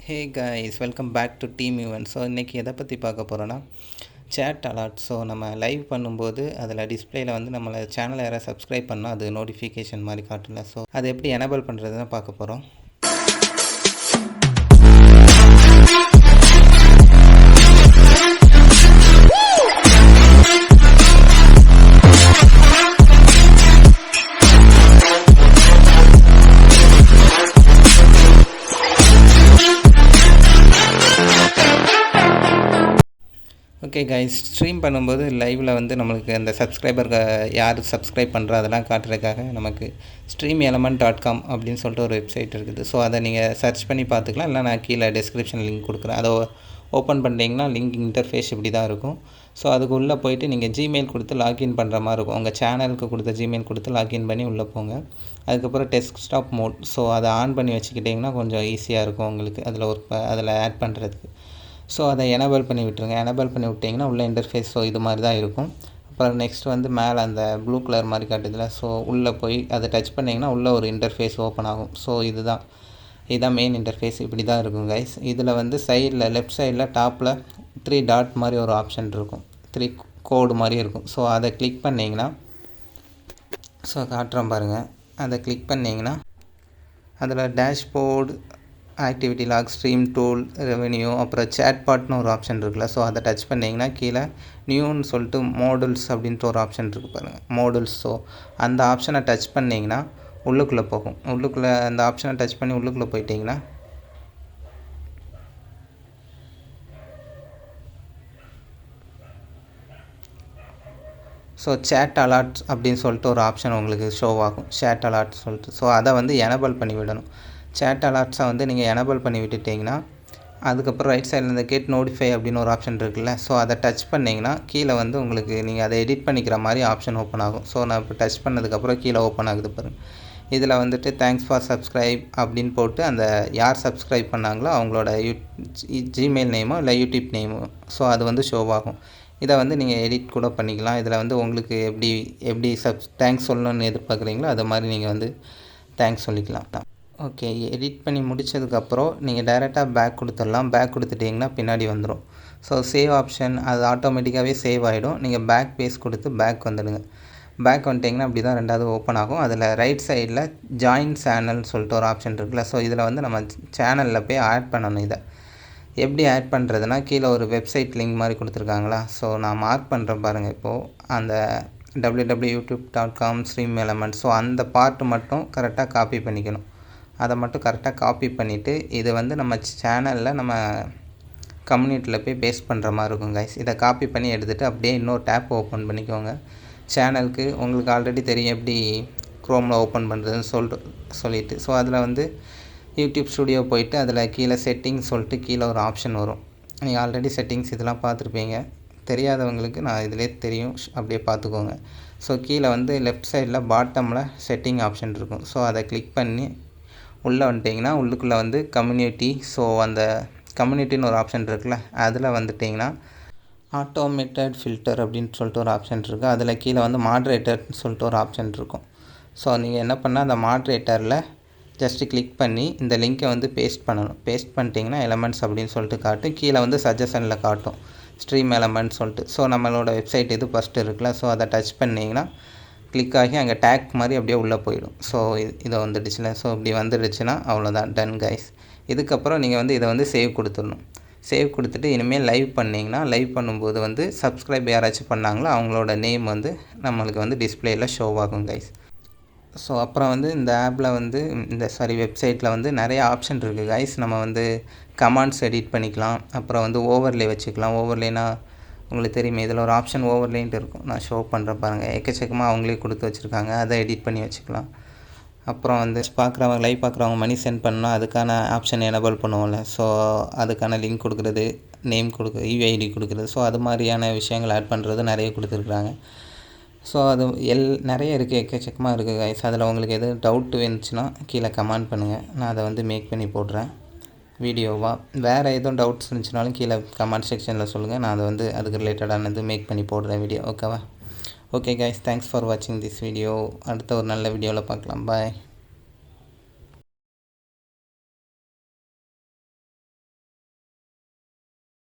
Hey guys, welcome back to team யூவன். So இன்றைக்கி எதை பற்றி பார்க்க போகிறோன்னா சேட் அலாட். ஸோ நம்ம லைவ் பண்ணும்போது அதில் டிஸ்பிளேயில் வந்து நம்மளை சேனலை யாராவது சப்ஸ்கிரைப் பண்ணால் அது நோட்டிஃபிகேஷன் மாதிரி காட்டல. ஸோ அது எப்படி எனேபிள் பண்ணுறது தான் பார்க்க போகிறோம். ஓகே கைஸ், ஸ்ட்ரீம் பண்ணும்போது லைவில் வந்து நம்மளுக்கு அந்த சப்ஸ்கிரைபர் யார் சப்ஸ்கிரைப் பண்ணுறா அதெல்லாம் காட்டுறதுக்காக நமக்கு streamelement.com அப்படின்னு சொல்லிட்டு ஒரு வெப்சைட் இருக்குது. ஸோ அதை நீங்கள் சர்ச் பண்ணி பார்த்துக்கலாம். இல்லை நான் கீழே டிஸ்கிரிப்ஷன் லிங்க் கொடுக்குறேன். அதை ஓப்பன் பண்ணிட்டீங்கன்னா லிங்க் இன்டர்ஃபேஸ் இப்படி தான் இருக்கும். ஸோ அதுக்கு உள்ளே போயிட்டு நீங்கள் ஜிமெயில் கொடுத்து லாகின் பண்ணுற மாதிரி இருக்கும். உங்கள் சேனலுக்கு கொடுத்த ஜிமெயில் கொடுத்து லாகின் பண்ணி உள்ளே போங்க. அதுக்கப்புறம் டெஸ்க்டாப் மோட், ஸோ அதை ஆன் பண்ணி வச்சுக்கிட்டிங்கன்னா கொஞ்சம் ஈஸியாக இருக்கும் உங்களுக்கு அதில் ஆட் பண்ணுறதுக்கு. ஸோ அதை எனேபிள் பண்ணி விட்டுருங்க. எனேபிள் பண்ணி விட்டிங்கன்னா உள்ள இன்டர்ஃபேஸ் ஸோ இது மாதிரி தான் இருக்கும். அப்புறம் நெக்ஸ்ட் வந்து மேலே அந்த ப்ளூ கலர் மாதிரி காட்டுதில்ல, ஸோ உள்ளே போய் அதை டச் பண்ணிங்கன்னா உள்ளே ஒரு இன்டர்ஃபேஸ் ஓப்பன் ஆகும். ஸோ இதுதான் மெயின் இன்டர்ஃபேஸ். இப்படி தான் இருக்கும் கைஸ். இதில் வந்து சைடில் லெஃப்ட் சைடில் டாப்பில் 3 டாட் மாதிரி ஒரு ஆப்ஷன் இருக்கும். 3 கோடு மாதிரி இருக்கும். ஸோ அதை கிளிக் பண்ணிங்கன்னா, ஸோ காட்டுறோம் பாருங்கள். அதை கிளிக் பண்ணிங்கன்னா அதில் dashboard, activity log, stream tool, revenue, அப்புறம் சேட்பாட்னு ஒரு ஆப்ஷன் இருக்குல்ல. ஸோ அதை டச் பண்ணிங்கன்னா கீழே நியூன்னு சொல்லிட்டு மோடுல்ஸ் அப்படின்ட்டு ஒரு ஆப்ஷன் இருக்குது பாருங்கள், மோடுல்ஸ். ஸோ அந்த ஆப்ஷனை டச் பண்ணிங்கன்னா உள்ளுக்குள்ளே போகும். உள்ளுக்குள்ளே அந்த ஆப்ஷனை டச் பண்ணி உள்ளுக்குள்ளே போயிட்டிங்கன்னா ஸோ சேட் அலாட் அப்படின்னு சொல்லிட்டு ஒரு ஆப்ஷன் உங்களுக்கு ஷோ ஆகும். சேட் அலாட் சொல்லிட்டு. ஸோ அதை வந்து எனேபிள் பண்ணி விடணும். சேட் அலாட்ஸை வந்து நீங்கள் எனேபிள் பண்ணி விட்டுட்டிங்கன்னா அதுக்கப்புறம் ரைட் சைடில் இந்த கெட் நோட்டிஃபை அப்படின்னு ஒரு ஆப்ஷன் இருக்குல்ல. ஸோ அதை டச் பண்ணிங்கன்னா கீழே வந்து உங்களுக்கு நீங்கள் அதை எடிட் பண்ணிக்கிற மாதிரி ஆப்ஷன் ஓப்பன் ஆகும். ஸோ நான் இப்போ டச் பண்ணதுக்கப்புறம் கீழே ஓப்பன் ஆகுது பாருங்கள். இதில் வந்துட்டு தேங்க்ஸ் ஃபார் சப்ஸ்கிரைப் அப்படின்னு போட்டு அந்த யார் சப்ஸ்கிரைப் பண்ணாங்களோ அவங்களோட ஜிமெயில் நேமோ இல்லை யூடியூப் நேமோ ஸோ அது வந்து ஷோ ஆகும். இதை வந்து நீங்கள் எடிட் கூட பண்ணிக்கலாம். இதில் வந்து உங்களுக்கு எப்படி தேங்க்ஸ் சொல்லணும்னு எதிர்பார்க்குறீங்களோ அது மாதிரி நீங்கள் வந்து தேங்க்ஸ் சொல்லிக்கலாம். ஓகே, எடிட் பண்ணி முடித்ததுக்கப்புறம் நீங்கள் டைரெக்டாக பேக் கொடுத்துடலாம். பேக் கொடுத்துட்டிங்கன்னா பின்னாடி வந்துடும். ஸோ சேவ் ஆப்ஷன் அது ஆட்டோமேட்டிக்காகவே சேவ் ஆகிடும். நீங்கள் பேக் பேஸ் கொடுத்து பேக் வந்துடுங்க. பேக் வந்துட்டிங்கன்னா அப்படி தான் ரெண்டாவது ஓப்பன் ஆகும். அதில் ரைட் சைடில் ஜாயின் சேனல்னு சொல்லிட்டு ஒரு ஆப்ஷன் இருக்குல்ல. ஸோ இதில் வந்து நம்ம சேனலில் போய் ஆட் பண்ணணும். இதை எப்படி ஆட் பண்ணுறதுனா கீழே ஒரு வெப்சைட் லிங்க் மாதிரி கொடுத்துருக்காங்களா. ஸோ நான் மார்க் பண்ணுறேன் பாருங்கள். இப்போது அந்த www.youtube.com streamelement, ஸோ அந்த பார்ட்டு மட்டும் கரெக்டாக காப்பி பண்ணிக்கணும். அதை மட்டும் கரெக்டாக காப்பி பண்ணிவிட்டு இது வந்து நம்ம சேனலில் நம்ம கம்யூனிட்டியில் போய் பேஸ்ட் பண்ணுற மாதிரி இருக்கும் கைஸ். இதை காப்பி பண்ணி எடுத்துகிட்டு அப்படியே இன்னொரு டேப் ஓப்பன் பண்ணிக்கோங்க. சேனலுக்கு உங்களுக்கு ஆல்ரெடி தெரியும் எப்படி க்ரோமில் ஓப்பன் பண்ணுறதுன்னு சொல்லிவிட்டு ஸோ அதில் வந்து யூடியூப் ஸ்டுடியோ போயிட்டு அதில் கீழே செட்டிங்ஸ் சொல்லிட்டு கீழே ஒரு ஆப்ஷன் வரும். நீங்கள் ஆல்ரெடி செட்டிங்ஸ் இதெல்லாம் பார்த்துருப்பீங்க. தெரியாதவங்களுக்கு நான் இதிலே தெரியும், அப்படியே பார்த்துக்கோங்க. ஸோ கீழே வந்து லெஃப்ட் சைடில் பாட்டமில் செட்டிங் ஆப்ஷன் இருக்கும். ஸோ அதை கிளிக் பண்ணி உள்ளே வந்துட்டிங்கன்னா உள்ளுக்குள்ளே வந்து கம்யூனிட்டி, ஸோ அந்த கம்யூனிட்டின்னு ஒரு ஆப்ஷன் இருக்குல்ல, அதில் வந்துட்டிங்கன்னா ஆட்டோமேட்டட் ஃபில்டர் அப்படின்னு சொல்லிட்டு ஒரு ஆப்ஷன் இருக்குது. அதில் கீழே வந்து மாட்ரேட்டர்னு சொல்லிட்டு ஒரு ஆப்ஷன் இருக்கும். ஸோ நீங்கள் என்ன பண்ணால் அந்த மாட்ரேட்டரில் ஜஸ்ட்டு கிளிக் பண்ணி இந்த லிங்க்கை வந்து பேஸ்ட் பண்ணணும். பேஸ்ட் பண்ணிட்டீங்கன்னா எலமெண்ட்ஸ் அப்படின்னு சொல்லிட்டு காட்டும். கீழே வந்து சஜஷனில் காட்டும் ஸ்ட்ரீம் எலமெண்ட்ஸ் சொல்லிட்டு. ஸோ நம்மளோட வெப்சைட் இது ஃபஸ்ட்டு இருக்குல்ல. ஸோ அதை டச் பண்ணிங்கன்னா கிளிக் ஆகி அங்கே டேக் மாதிரி அப்படியே உள்ளே போயிடும். ஸோ இதை வந்துடுச்சுல. ஸோ இப்படி வந்துடுச்சுன்னா அவ்வளோதான், டன் கைஸ். இதுக்கப்புறம் நீங்கள் வந்து இதை வந்து சேவ் கொடுத்துடணும். சேவ் கொடுத்துட்டு இனிமேல் லைவ் பண்ணிங்கன்னா லைவ் பண்ணும்போது வந்து சப்ஸ்கிரைப் யாராச்சும் பண்ணாங்களோ அவங்களோட நேம் வந்து நம்மளுக்கு வந்து டிஸ்பிளேயில் ஷோ ஆகும் கைஸ். ஸோ அப்புறம் வந்து இந்த ஆப்பில் வந்து வெப்சைட்டில் வந்து நிறைய ஆப்ஷன் இருக்குது கைஸ். நம்ம வந்து கமாண்ட்ஸ் எடிட் பண்ணிக்கலாம். அப்புறம் வந்து ஓவர்லே வச்சுக்கலாம். ஓவர்லேனா உங்களுக்கு தெரியுமே, இதில் ஒரு ஆப்ஷன் ஓவர்லேன்ட்டு இருக்கும். நான் ஷோ பண்ணுறேன் பாருங்கள். எக்கச்சக்கமாக அவங்களே கொடுத்து வச்சுருக்காங்க. அதை எடிட் பண்ணி வச்சுக்கலாம். அப்புறம் வந்து லைவ் பார்க்குறவங்க மணி சென்ட் பண்ணால் அதுக்கான ஆப்ஷன் எனேபிள் பண்ணுவோம்ல. ஸோ அதுக்கான லிங்க் கொடுக்குறது, நேம் யூஐடி கொடுக்குறது, ஸோ அது மாதிரியான விஷயங்கள் ஆட் பண்ணுறது நிறைய கொடுத்துருக்குறாங்க. ஸோ அது நிறைய இருக்குது, எக்கச்சக்கமாக இருக்குது கைஸ். அதில் உங்களுக்கு எதுவும் டவுட் இருந்துச்சுன்னா கீழே கமெண்ட் பண்ணுங்கள். நான் அதை வந்து மேக் பண்ணி போடுறேன் வீடியோவாக. வேறு எதுவும் டவுட்ஸ் இருந்துச்சுனாலும் கீழே கமெண்ட் செக்ஷனில் சொல்லுங்கள். நான் அதை வந்து அதுக்கு ரிலேட்டடானது மேக் பண்ணி போடுறேன் வீடியோ. ஓகேவா? ஓகே கைஸ், தேங்க்ஸ் ஃபார் வாட்சிங் திஸ் வீடியோ. அடுத்த ஒரு நல்ல வீடியோவில் பார்க்கலாம். பாய்.